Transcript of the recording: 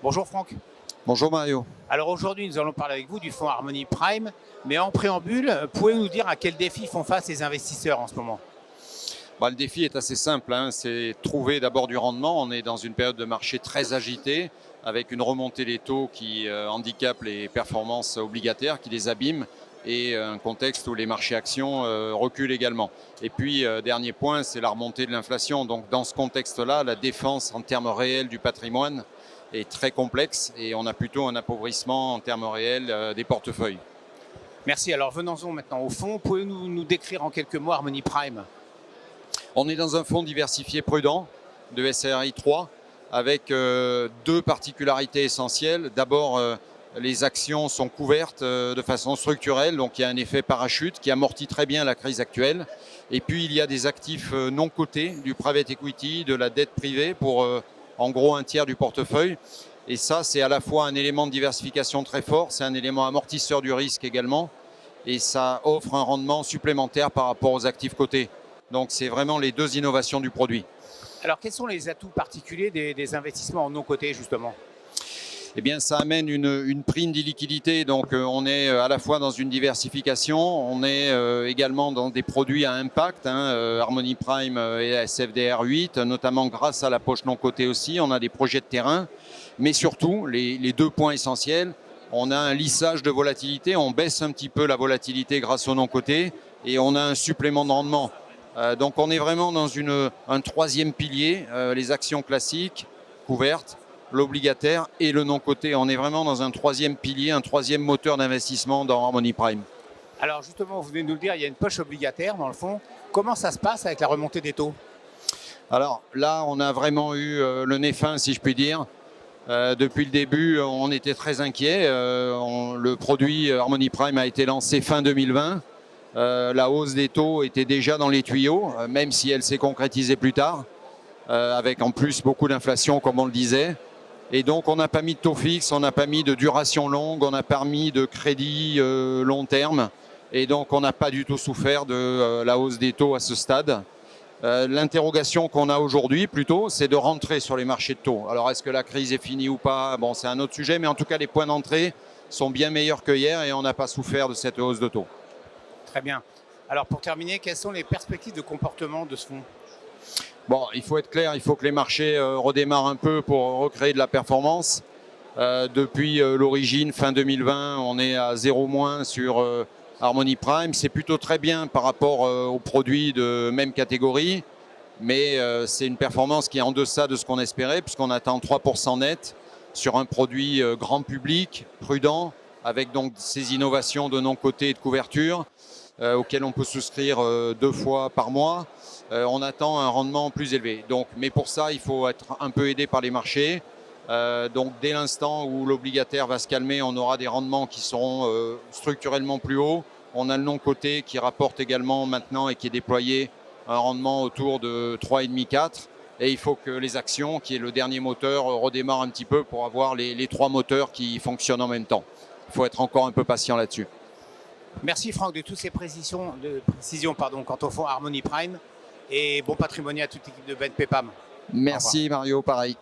Bonjour Franck. Bonjour Mario. Alors aujourd'hui, nous allons parler avec vous du fonds Harmony Prime. Mais en préambule, pouvez-vous nous dire à quels défis font face les investisseurs en ce moment? Le défi est assez simple, hein. C'est trouver d'abord du rendement. On est dans une période de marché très agitée, avec une remontée des taux qui handicape les performances obligataires, qui les abîme, et un contexte où les marchés actions reculent également. Et puis, dernier point, c'est la remontée de l'inflation. Donc dans ce contexte-là, la défense en termes réels du patrimoine est très complexe et on a plutôt un appauvrissement en termes réels des portefeuilles. Merci. Alors venons-en maintenant au fonds. Pouvez-vous nous décrire en quelques mots Harmony Prime? On est dans un fonds diversifié prudent de SRI 3 avec deux particularités essentielles. D'abord, les actions sont couvertes de façon structurelle, donc il y a un effet parachute qui amortit très bien la crise actuelle. Et puis il y a des actifs non cotés, du private equity, de la dette privée pour en gros un tiers du portefeuille. Et ça, c'est à la fois un élément de diversification très fort, c'est un élément amortisseur du risque également, et ça offre un rendement supplémentaire par rapport aux actifs cotés. Donc c'est vraiment les deux innovations du produit. Alors quels sont les atouts particuliers des investissements en non cotés justement? Eh bien, ça amène une prime d'illiquidité. Donc, on est à la fois dans une diversification, on est également dans des produits à impact, Harmony Prime et SFDR 8, notamment grâce à la poche non cotée aussi. On a des projets de terrain, mais surtout, les deux points essentiels, on a un lissage de volatilité, on baisse un petit peu la volatilité grâce au non coté et on a un supplément de rendement. Donc, on est vraiment dans un troisième pilier, les actions classiques couvertes, l'obligataire et le non-coté. On est vraiment dans un troisième pilier, un troisième moteur d'investissement dans Harmony Prime. Alors justement, vous venez de nous le dire, il y a une poche obligataire dans le fond. Comment ça se passe avec la remontée des taux? Alors là, on a vraiment eu le nez fin, si je puis dire. Depuis le début, on était très inquiets. Le produit Harmony Prime a été lancé fin 2020. La hausse des taux était déjà dans les tuyaux, même si elle s'est concrétisée plus tard, avec en plus beaucoup d'inflation, comme on le disait. Et donc, on n'a pas mis de taux fixe, on n'a pas mis de duration longue, on n'a pas mis de crédit long terme. Et donc, on n'a pas du tout souffert de la hausse des taux à ce stade. L'interrogation qu'on a aujourd'hui, plutôt, c'est de rentrer sur les marchés de taux. Alors, est-ce que la crise est finie ou pas? Bon, c'est un autre sujet, mais en tout cas, les points d'entrée sont bien meilleurs que hier et on n'a pas souffert de cette hausse de taux. Très bien. Alors, pour terminer, quelles sont les perspectives de comportement de ce fonds? Bon, il faut être clair, il faut que les marchés redémarrent un peu pour recréer de la performance. Depuis l'origine, fin 2020, on est à 0 moins sur Harmony Prime. C'est plutôt très bien par rapport aux produits de même catégorie, mais c'est une performance qui est en deçà de ce qu'on espérait, puisqu'on attend 3% net sur un produit grand public, prudent, avec donc ces innovations de non-coté et de couverture, auxquelles on peut souscrire 2 fois par mois. On attend un rendement plus élevé. Donc, mais pour ça, il faut être un peu aidé par les marchés. Donc dès l'instant où l'obligataire va se calmer, on aura des rendements qui seront structurellement plus hauts. On a le non-coté qui rapporte également maintenant et qui est déployé un rendement autour de 3,5-4. Et il faut que les actions, qui est le dernier moteur, redémarrent un petit peu pour avoir les trois moteurs qui fonctionnent en même temps. Il faut être encore un peu patient là-dessus. Merci Franck de toutes ces précisions quant au fonds Harmony Prime. Et bon patrimoine à toute l'équipe de BNP PAM. Merci Mario, pareil.